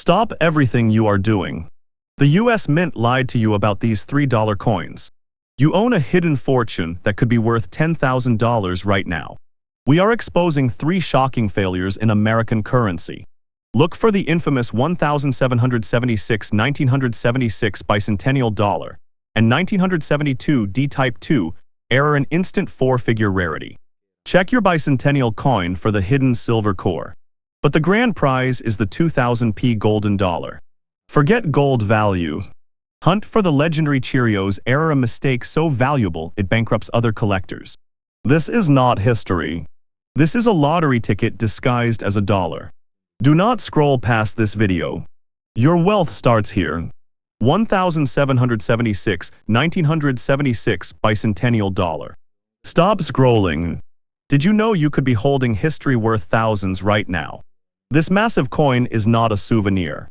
Stop everything you are doing. The US Mint lied to you about these $3 coins. You own a hidden fortune that could be worth $10,000 right now. We are exposing 3 shocking failures in American currency. Look for the infamous 1976 Bicentennial Dollar and 1972 D-Type 2 error an instant 4-figure rarity. Check your Bicentennial coin for the hidden silver core. But the grand prize is the 2000p golden dollar. Forget gold value. Hunt for the legendary Cheerios error, a mistake so valuable it bankrupts other collectors. This is not history. This is a lottery ticket disguised as a dollar. Do not scroll past this video. Your wealth starts here. 1976 Bicentennial Dollar. Stop scrolling. Did you know you could be holding history worth thousands right now? This massive coin is not a souvenir.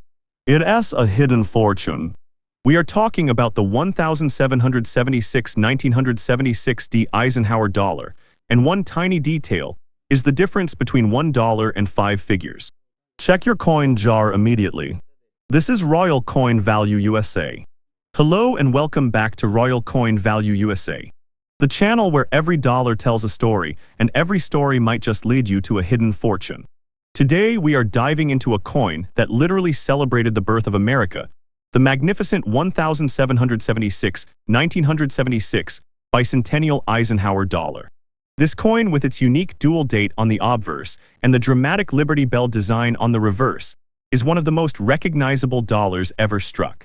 It's a hidden fortune. We are talking about the 1976 D Eisenhower Dollar, and one tiny detail is the difference between $1 and 5 figures. Check your coin jar immediately. This is Royal Coin Value USA. Hello and welcome back to Royal Coin Value USA, the channel where every dollar tells a story, and every story might just lead you to a hidden fortune. Today we are diving into a coin that literally celebrated the birth of America, the magnificent 1976 Bicentennial Eisenhower Dollar. This coin, with its unique dual date on the obverse and the dramatic Liberty Bell design on the reverse, is one of the most recognizable dollars ever struck.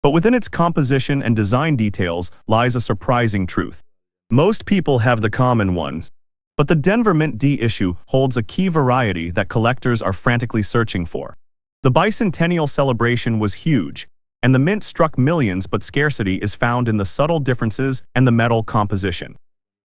But within its composition and design details lies a surprising truth. Most people have the common ones, but the Denver Mint D issue holds a key variety that collectors are frantically searching for. The Bicentennial celebration was huge, and the mint struck millions, but scarcity is found in the subtle differences and the metal composition.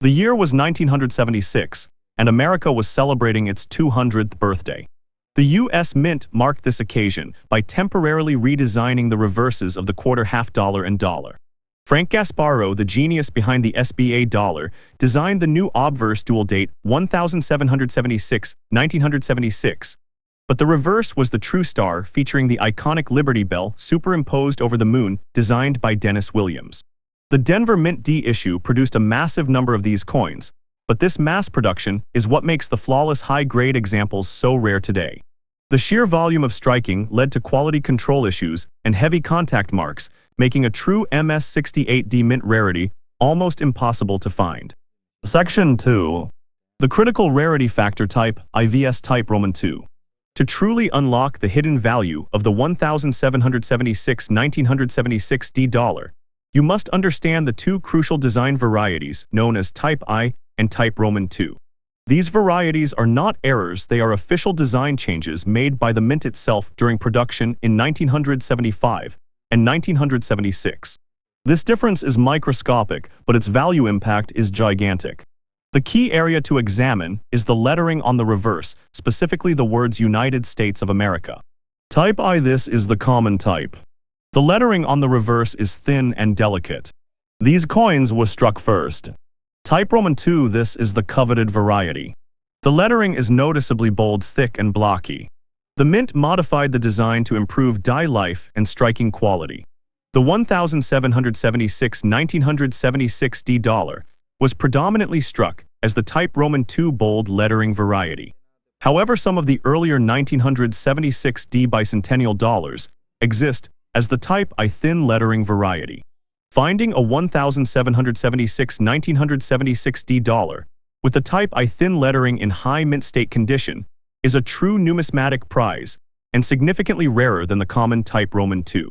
The year was 1976, and America was celebrating its 200th birthday. The US Mint marked this occasion by temporarily redesigning the reverses of the quarter, half dollar, and dollar. Frank Gasparro, the genius behind the SBA dollar, designed the new obverse dual date 1976, but the reverse was the true star, featuring the iconic Liberty Bell superimposed over the moon, designed by Dennis Williams. The Denver Mint D issue produced a massive number of these coins, but this mass production is what makes the flawless high-grade examples so rare today. The sheer volume of striking led to quality control issues and heavy contact marks, making a true MS68D mint rarity almost impossible to find. Section 2. The critical rarity factor type, IVS type Roman II. To truly unlock the hidden value of the 1976 D dollar, you must understand the 2 crucial design varieties known as Type I and Type Roman II. These varieties are not errors, they are official design changes made by the mint itself during production in 1975 and 1976. This difference is microscopic, but its value impact is gigantic. The key area to examine is the lettering on the reverse, specifically the words United States of America. Type I. This is the common type. The lettering on the reverse is thin and delicate. These coins were struck first. Type Roman II. This is the coveted variety. The lettering is noticeably bold, thick, and blocky. The mint modified the design to improve die life and striking quality. The 1976 D dollar was predominantly struck as the Type Roman II bold lettering variety. However, some of the earlier 1976 D Bicentennial dollars exist as the Type I thin lettering variety. Finding a 1976 D dollar with the Type I thin lettering in high mint state condition is a true numismatic prize and significantly rarer than the common Type Roman II.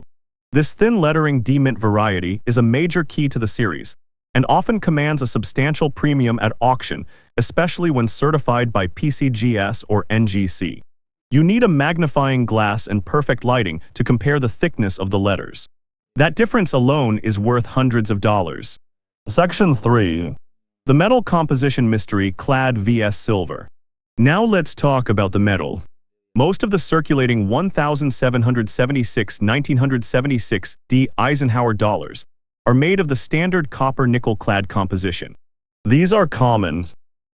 This thin lettering D mint variety is a major key to the series and often commands a substantial premium at auction, especially when certified by PCGS or NGC. You need a magnifying glass and perfect lighting to compare the thickness of the letters. That difference alone is worth hundreds of dollars. Section 3. The metal composition mystery, clad vs silver. Now let's talk about the metal. Most of the circulating 1976 D Eisenhower dollars are made of the standard copper-nickel clad composition. These are common.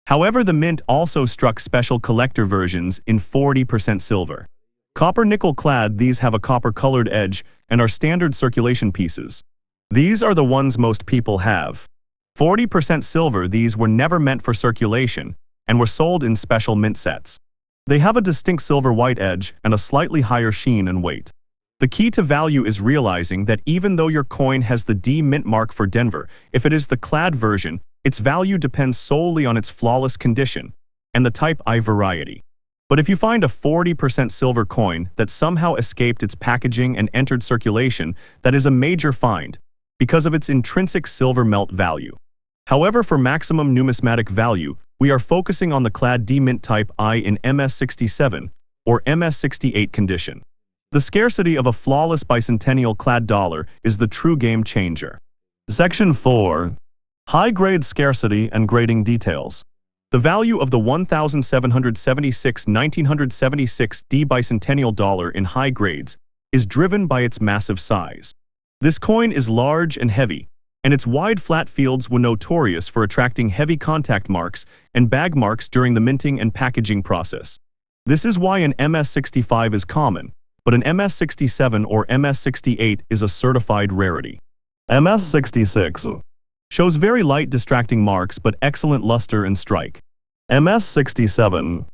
However, the mint also struck special collector versions in 40% silver. Copper-nickel clad, these have a copper-colored edge and are standard circulation pieces. These are the ones most people have. 40% silver, these were never meant for circulation and were sold in special mint sets. They have a distinct silver-white edge and a slightly higher sheen and weight. The key to value is realizing that even though your coin has the D mint mark for Denver, if it is the clad version, its value depends solely on its flawless condition and the type I variety. But if you find a 40% silver coin that somehow escaped its packaging and entered circulation, that is a major find because of its intrinsic silver melt value. However, for maximum numismatic value, we are focusing on the clad D mint type I in MS67 or MS68 condition. The scarcity of a flawless bicentennial clad dollar is the true game changer. Section 4. High-grade scarcity and grading details. The value of the 1976 D Bicentennial dollar in high grades is driven by its massive size. This coin is large and heavy, and its wide flat fields were notorious for attracting heavy contact marks and bag marks during the minting and packaging process. This is why an MS65 is common, but an MS67 or MS68 is a certified rarity. MS66 shows very light distracting marks but excellent luster and strike. MS67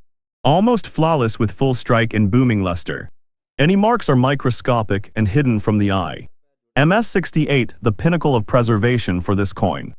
almost flawless with full strike and booming luster. Any marks are microscopic and hidden from the eye. MS68, the pinnacle of preservation for this coin.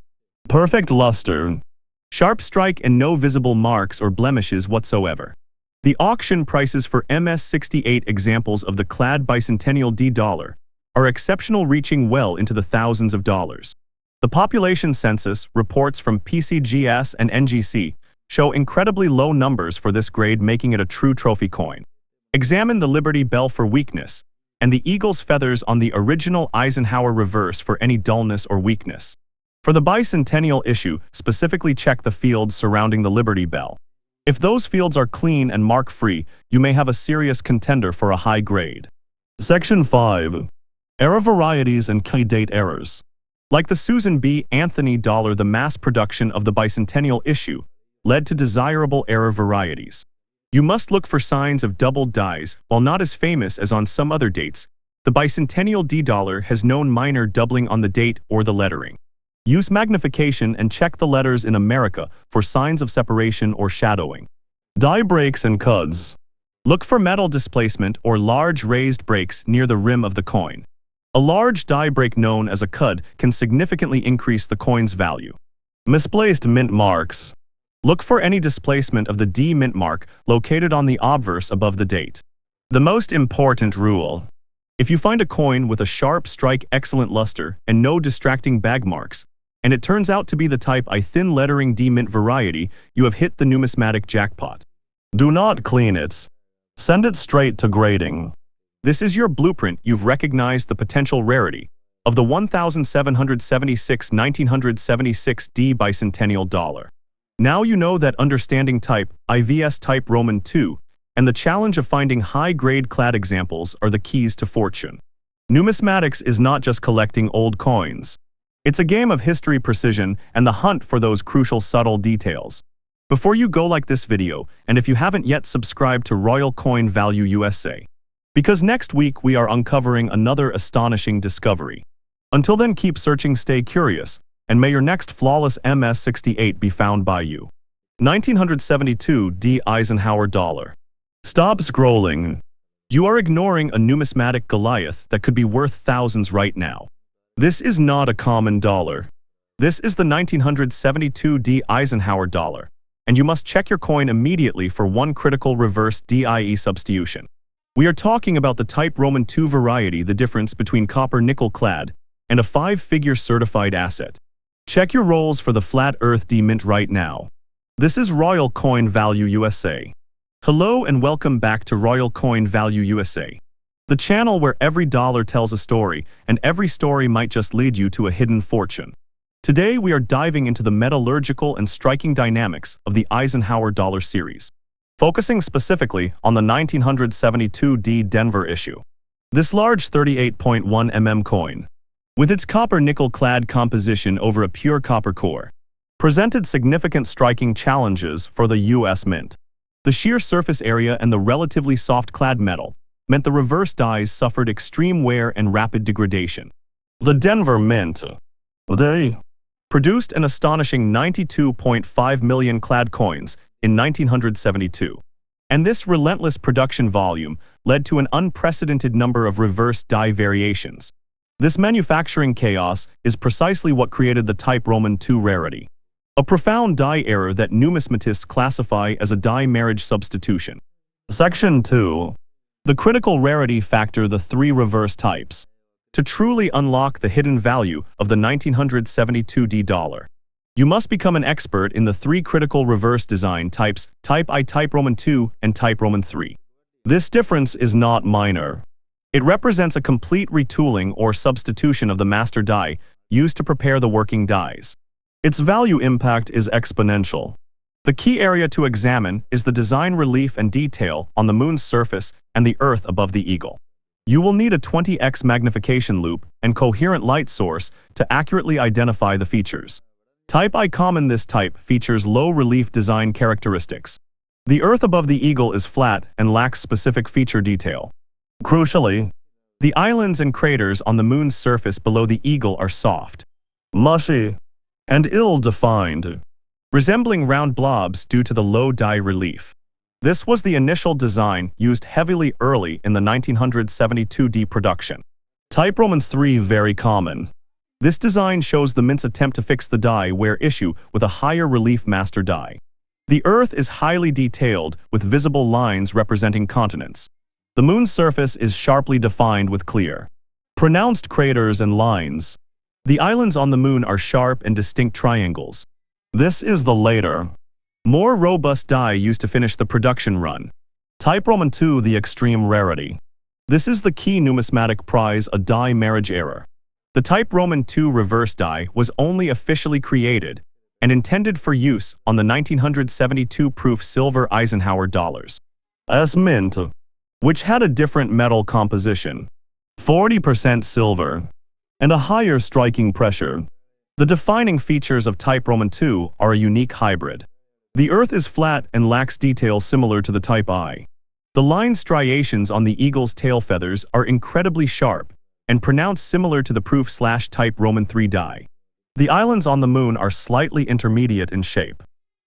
Perfect luster, sharp strike and no visible marks or blemishes whatsoever. The auction prices for MS68 examples of the clad Bicentennial D dollar are exceptional, reaching well into the thousands of dollars. The population census reports from PCGS and NGC show incredibly low numbers for this grade, making it a true trophy coin. Examine the Liberty Bell for weakness, and the eagle's feathers on the original Eisenhower reverse for any dullness or weakness. For the Bicentennial issue, specifically check the fields surrounding the Liberty Bell. If those fields are clean and mark-free, you may have a serious contender for a high grade. Section 5. Error varieties and key date errors. Like the Susan B. Anthony dollar, the mass production of the Bicentennial issue led to desirable error varieties. You must look for signs of doubled dies. While not as famous as on some other dates, the Bicentennial D dollar has known minor doubling on the date or the lettering. Use magnification and check the letters in America for signs of separation or shadowing. Die breaks and cuds. Look for metal displacement or large raised breaks near the rim of the coin. A large die break known as a cud can significantly increase the coin's value. Misplaced mint marks. Look for any displacement of the D mint mark located on the obverse above the date. The most important rule. If you find a coin with a sharp strike, excellent luster, and no distracting bag marks, and it turns out to be the type I thin lettering D mint variety, you have hit the numismatic jackpot. Do not clean it. Send it straight to grading. This is your blueprint. You've recognized the potential rarity of the 1976 D Bicentennial dollar. Now you know that understanding type, IVS type Roman II, and the challenge of finding high-grade clad examples are the keys to fortune. Numismatics is not just collecting old coins. It's a game of history, precision, and the hunt for those crucial subtle details. Before you go, like this video, and if you haven't yet, subscribe to Royal Coin Value USA. Because next week we are uncovering another astonishing discovery. Until then, keep searching, stay curious, and may your next flawless MS68 be found by you. 1972 D Eisenhower Dollar. Stop scrolling. You are ignoring a numismatic Goliath that could be worth thousands right now. This is not a common dollar. This is the 1972 D Eisenhower Dollar, and you must check your coin immediately for one critical reverse DIE substitution. We are talking about the type Roman II variety, the difference between copper-nickel clad and a 5-figure certified asset. Check your rolls for the flat earth D mint right now. This is Royal Coin Value USA. Hello and welcome back to Royal Coin Value USA, the channel where every dollar tells a story and every story might just lead you to a hidden fortune. Today we are diving into the metallurgical and striking dynamics of the Eisenhower Dollar series, focusing specifically on the 1972 D Denver issue. This large 38.1 mm coin, with its copper-nickel clad composition over a pure copper core, presented significant striking challenges for the U.S. Mint. The sheer surface area and the relatively soft clad metal meant the reverse dies suffered extreme wear and rapid degradation. The Denver Mint, they produced an astonishing 92.5 million clad coins in 1972. And this relentless production volume led to an unprecedented number of reverse die variations. This manufacturing chaos is precisely what created the type Roman II rarity, a profound die error that numismatists classify as a die marriage substitution. Section 2. The critical rarity factor, the three reverse types. To truly unlock the hidden value of the 1972 D dollar, you must become an expert in the three critical reverse design types, Type I, Type Roman II, and Type Roman III. This difference is not minor. It represents a complete retooling or substitution of the master die used to prepare the working dies. Its value impact is exponential. The key area to examine is the design relief and detail on the moon's surface and the Earth above the eagle. You will need a 20x magnification loupe and coherent light source to accurately identify the features. Type I common. This type features low relief design characteristics. The Earth above the eagle is flat and lacks specific feature detail. Crucially, the islands and craters on the moon's surface below the eagle are soft, mushy, and ill-defined, resembling round blobs due to the low die relief. This was the initial design used heavily early in the 1972 D production. Type Roman III very common. This design shows the mint's attempt to fix the die wear issue with a higher relief master die. The Earth is highly detailed with visible lines representing continents. The moon's surface is sharply defined with clear, pronounced craters and lines. The islands on the moon are sharp and distinct triangles. This is the later, more robust die used to finish the production run. Type Roman II, the extreme rarity. This is the key numismatic prize, a die marriage error. The Type Roman II reverse die was only officially created and intended for use on the 1972 proof silver Eisenhower dollars as mint, which had a different metal composition, 40% silver, and a higher striking pressure. The defining features of Type Roman II are a unique hybrid. The Earth is flat and lacks detail similar to the Type I. The line striations on the eagle's tail feathers are incredibly sharp and pronounced, similar to the proof/Type Roman III die. The islands on the moon are slightly intermediate in shape.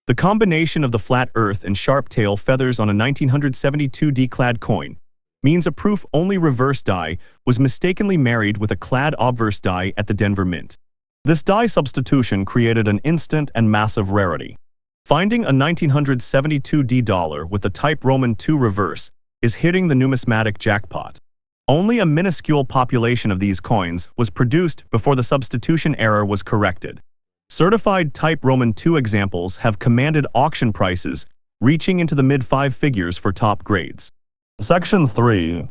The combination of the flat Earth and sharp tail feathers on a 1972 D-clad coin means a proof-only reverse die was mistakenly married with a clad obverse die at the Denver Mint. This die substitution created an instant and massive rarity. Finding a 1972 D dollar with the Type Roman II reverse is hitting the numismatic jackpot. Only a minuscule population of these coins was produced before the substitution error was corrected. Certified Type Roman II examples have commanded auction prices reaching into the mid-five figures for top grades. Section 3.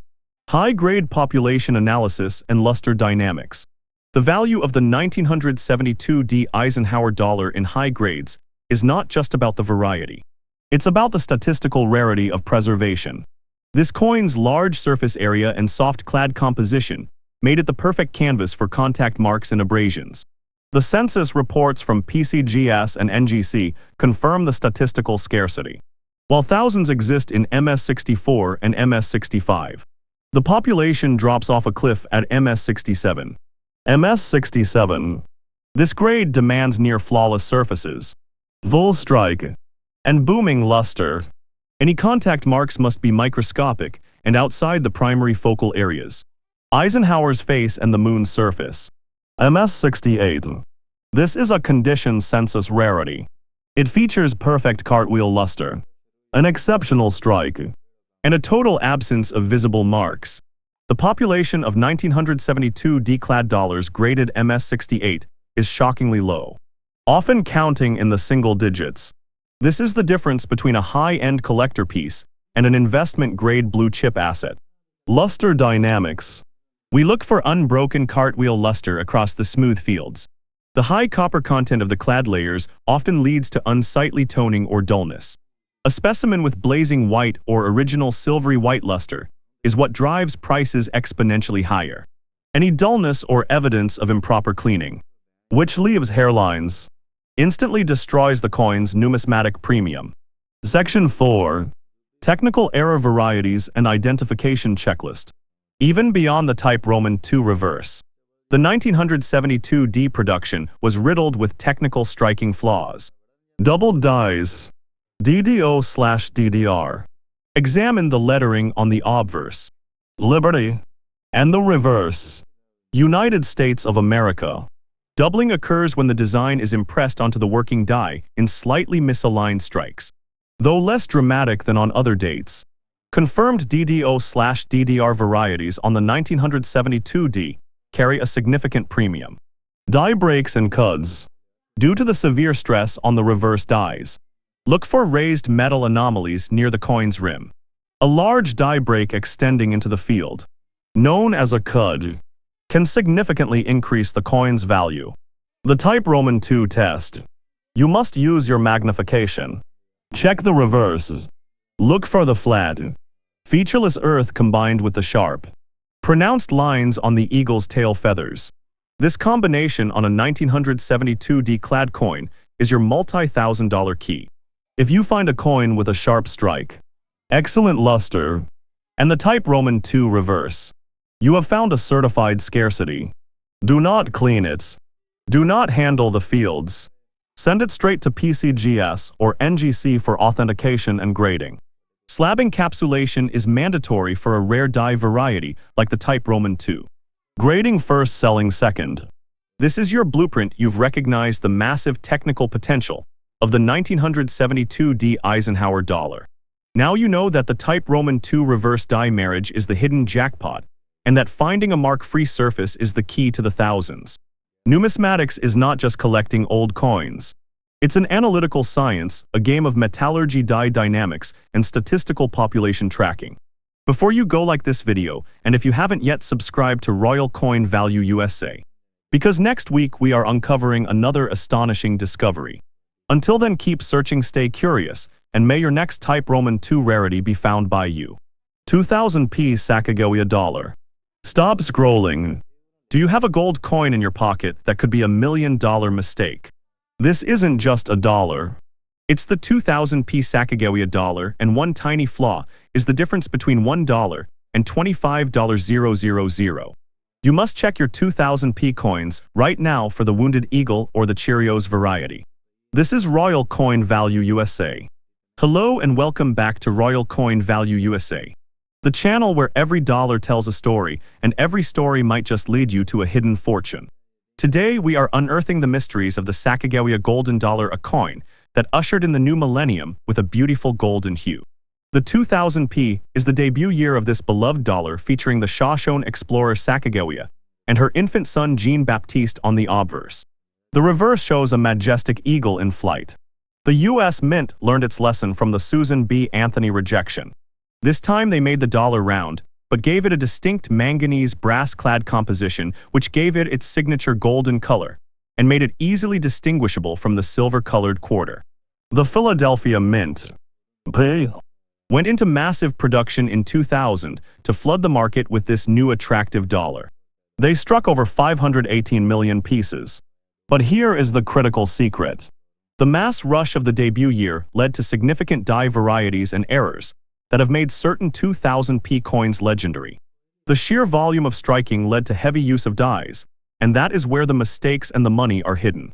High-grade population analysis and luster dynamics. The value of the 1972 D Eisenhower dollar in high grades is not just about the variety. It's about the statistical rarity of preservation. This coin's large surface area and soft clad composition made it the perfect canvas for contact marks and abrasions. The census reports from PCGS and NGC confirm the statistical scarcity. While thousands exist in MS64 and MS65, the population drops off a cliff at MS67. MS67. This grade demands near-flawless surfaces, full strike, and booming luster. Any contact marks must be microscopic and outside the primary focal areas. Eisenhower's face and the moon's surface. MS68. This is a condition census rarity. It features perfect cartwheel luster, an exceptional strike, and a total absence of visible marks. The population of 1972 D-clad dollars graded MS68 is shockingly low, often counting in the single digits. This is the difference between a high-end collector piece and an investment-grade blue-chip asset. Luster dynamics. We look for unbroken cartwheel luster across the smooth fields. The high copper content of the clad layers often leads to unsightly toning or dullness. A specimen with blazing white or original silvery white luster is what drives prices exponentially higher. Any dullness or evidence of improper cleaning, which leaves hairlines, instantly destroys the coin's numismatic premium. Section 4. technical error varieties and identification checklist. Even beyond the type Roman II reverse, the 1972D production was riddled with technical striking flaws. Double dies. DDO/DDR. Examine the lettering on the obverse. Liberty. And the reverse. United States of America. Doubling occurs when the design is impressed onto the working die in slightly misaligned strikes, though less dramatic than on other dates. Confirmed DDO/DDR varieties on the 1972D carry a significant premium. Die breaks and cuds. Due to the severe stress on the reverse dies, look for raised metal anomalies near the coin's rim. A large die break extending into the field, known as a cud, can significantly increase the coin's value. The type Roman II test. You must use your magnification. Check the reverses. Look for the flat, featureless earth combined with the sharp, pronounced lines on the eagle's tail feathers. This combination on a 1972D clad coin is your multi-$1,000 key. If you find a coin with a sharp strike, excellent luster, and the type Roman II reverse, you have found a certified scarcity. Do not clean it. Do not handle the fields. Send it straight to PCGS or NGC for authentication and grading. Slab encapsulation is mandatory for a rare die variety like the type Roman II. Grading first, selling second. This is your blueprint. You've recognized the massive technical potential of the 1972D Eisenhower Dollar. Now you know that the type Roman II reverse die marriage is the hidden jackpot, and that finding a mark-free surface is the key to the thousands. Numismatics is not just collecting old coins. It's an analytical science, a game of metallurgy, die dynamics, and statistical population tracking. Before you go, like this video, and if you haven't yet, subscribe to Royal Coin Value USA, because next week we are uncovering another astonishing discovery. Until then, keep searching, stay curious, and may your next type Roman II rarity be found by you. 2000p Sacagawea Dollar. Stop scrolling. Do you have a gold coin in your pocket that could be $1 million mistake? This isn't just a dollar. It's the 2000p Sacagawea Dollar, and one tiny flaw is the difference between $1 and $25,000. You must check your 2000p coins right now for the Wounded Eagle or the Cheerios variety. This is Royal Coin Value USA. Hello and welcome back to Royal Coin Value USA, the channel where every dollar tells a story, and every story might just lead you to a hidden fortune. Today we are unearthing the mysteries of the Sacagawea Golden Dollar, a coin that ushered in the new millennium with a beautiful golden hue. The 2000p is the debut year of this beloved dollar, featuring the Shoshone explorer Sacagawea and her infant son Jean-Baptiste on the obverse. The reverse shows a majestic eagle in flight. The U.S. Mint learned its lesson from the Susan B. Anthony rejection. This time they made the dollar round, but gave it a distinct manganese brass-clad composition, which gave it its signature golden color and made it easily distinguishable from the silver-colored quarter. The Philadelphia Mint went into massive production in 2000 to flood the market with this new attractive dollar. They struck over 518 million pieces. But here is the critical secret. The mass rush of the debut year led to significant die varieties and errors that have made certain 2000p coins legendary. The sheer volume of striking led to heavy use of dies, and that is where the mistakes and the money are hidden.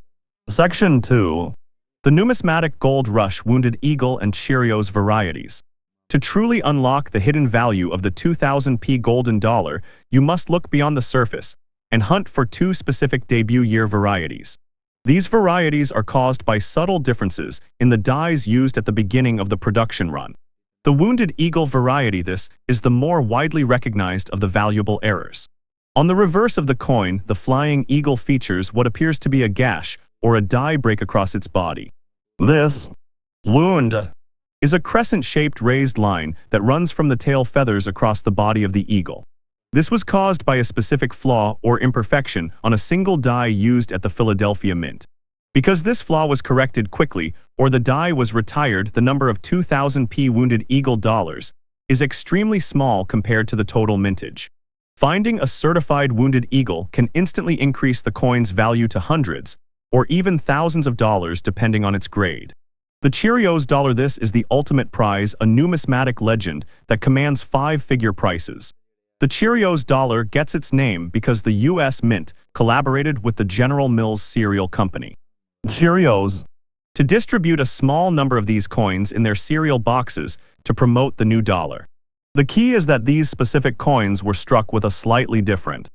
Section 2. The Numismatic Gold Rush, Wounded Eagle and Cheerios varieties. To truly unlock the hidden value of the 2000p golden dollar, you must look beyond the surface and hunt for two specific debut year varieties. These varieties are caused by subtle differences in the dies used at the beginning of the production run. The Wounded Eagle variety, this is the more widely recognized of the valuable errors. On the reverse of the coin, the flying eagle features what appears to be a gash or a die break across its body. This wound is a crescent-shaped raised line that runs from the tail feathers across the body of the eagle. This was caused by a specific flaw or imperfection on a single die used at the Philadelphia Mint. Because this flaw was corrected quickly, or the die was retired, the number of 2000p Wounded Eagle dollars is extremely small compared to the total mintage. Finding a certified Wounded Eagle can instantly increase the coin's value to hundreds or even thousands of dollars depending on its grade. The The Cheerios Dollar. This is the ultimate prize, a numismatic legend that commands five-figure prices. The Cheerios Dollar gets its name because the U.S. Mint collaborated with the General Mills cereal company, Cheerios, to distribute a small number of these coins in their cereal boxes to promote the new dollar. The key is that these specific coins were struck with a slightly different,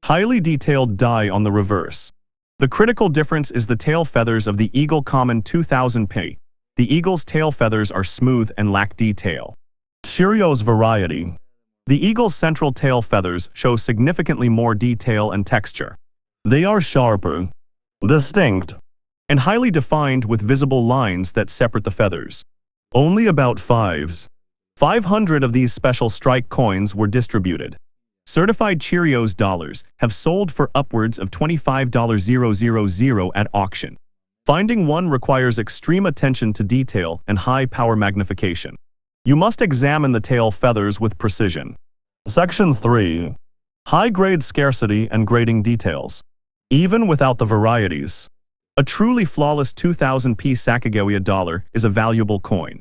highly detailed die on the reverse. The critical difference is the tail feathers of the Eagle Common 2000p. The eagle's tail feathers are smooth and lack detail. Cheerios variety. The eagle's central tail feathers show significantly more detail and texture. They are sharper, distinct, and highly defined with visible lines that separate the feathers. Only about 500 of these special strike coins were distributed. Certified Cheerios dollars have sold for upwards of $25,000 at auction. Finding one requires extreme attention to detail and high power magnification. You must examine the tail feathers with precision. Section 3. High-grade scarcity and grading details. Even without the varieties, a truly flawless 2000p Sacagawea Dollar is a valuable coin.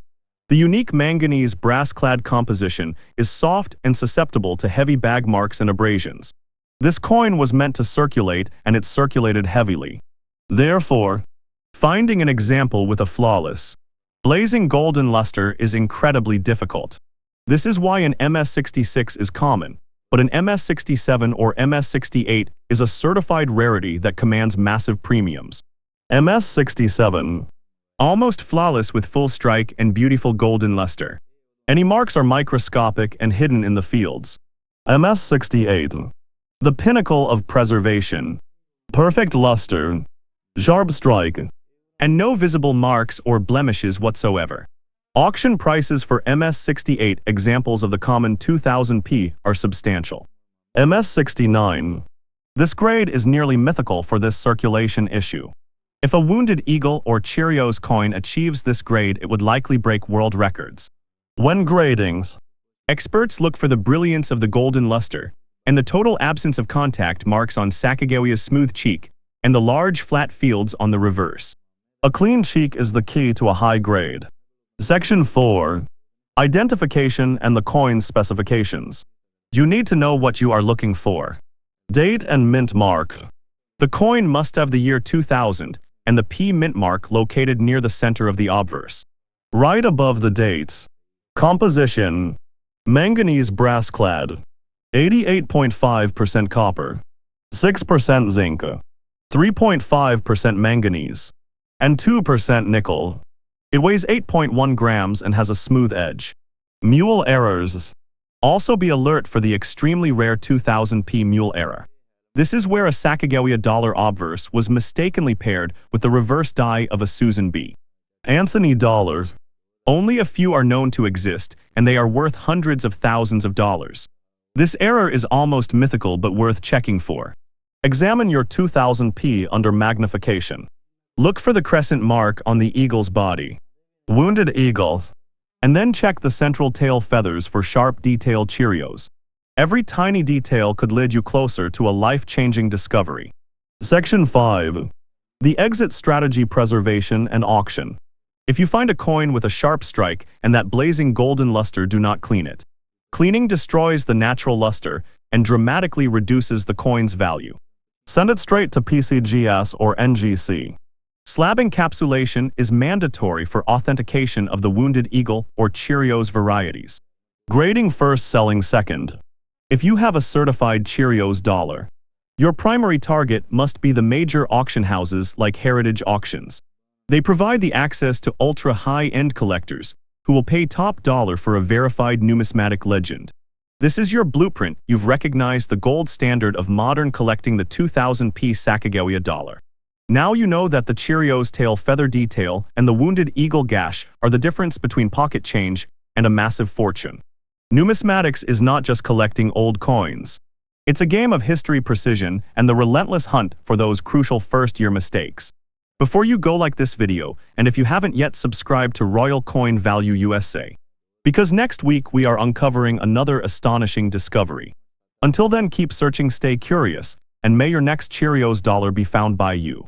The unique manganese brass-clad composition is soft and susceptible to heavy bag marks and abrasions. This coin was meant to circulate, and it circulated heavily. Therefore, finding an example with a flawless, blazing golden luster is incredibly difficult. This is why an MS66 is common, but an MS67 or MS68 is a certified rarity that commands massive premiums. MS67. Almost flawless with full strike and beautiful golden luster. Any marks are microscopic and hidden in the fields. MS68. The pinnacle of preservation. Perfect luster, sharp strike, and no visible marks or blemishes whatsoever. Auction prices for MS68 examples of the common 2000p are substantial. MS69. This grade is nearly mythical for this circulation issue. If a Wounded Eagle or Cheerios coin achieves this grade, it would likely break world records. When gradings, experts look for the brilliance of the golden luster and the total absence of contact marks on Sacagawea's smooth cheek and the large flat fields on the reverse. A clean cheek is the key to a high grade. Section 4. Identification and the coin's specifications. You need to know what you are looking for. Date and mint mark. The coin must have the year 2000 and the P mint mark located near the center of the obverse, right above the dates. Composition. Manganese brass clad. 88.5% copper. 6% zinc. 3.5% manganese. And 2% nickel. It weighs 8.1 grams and has a smooth edge. Mule errors. Also be alert for the extremely rare 2000p mule error. This is where a Sacagawea Dollar obverse was mistakenly paired with the reverse die of a Susan B. Anthony dollars. Only a few are known to exist, and they are worth hundreds of thousands of dollars. This error is almost mythical but worth checking for. Examine your 2000p under magnification. Look for the crescent mark on the eagle's body. Wounded eagles. And then check the central tail feathers for sharp detailed Cheerios. Every tiny detail could lead you closer to a life-changing discovery. Section 5. The exit strategy: preservation and auction. If you find a coin with a sharp strike and that blazing golden luster, do not clean it. Cleaning destroys the natural luster and dramatically reduces the coin's value. Send it straight to PCGS or NGC. Slab encapsulation is mandatory for authentication of the Wounded Eagle or Cheerios varieties. Grading first, selling second. If you have a certified Cheerios Dollar, your primary target must be the major auction houses like Heritage Auctions. They provide the access to ultra-high-end collectors who will pay top dollar for a verified numismatic legend. This is your blueprint. You've recognized the gold standard of modern collecting, the 2000p Sacagawea Dollar. Now you know that the Cheerios tail feather detail and the Wounded Eagle gash are the difference between pocket change and a massive fortune. Numismatics is not just collecting old coins. It's a game of history, precision, and the relentless hunt for those crucial first-year mistakes. Before you go, like this video, and if you haven't yet, subscribe to Royal Coin Value USA. Because next week we are uncovering another astonishing discovery. Until then, keep searching, stay curious, and may your next Cheerios Dollar be found by you.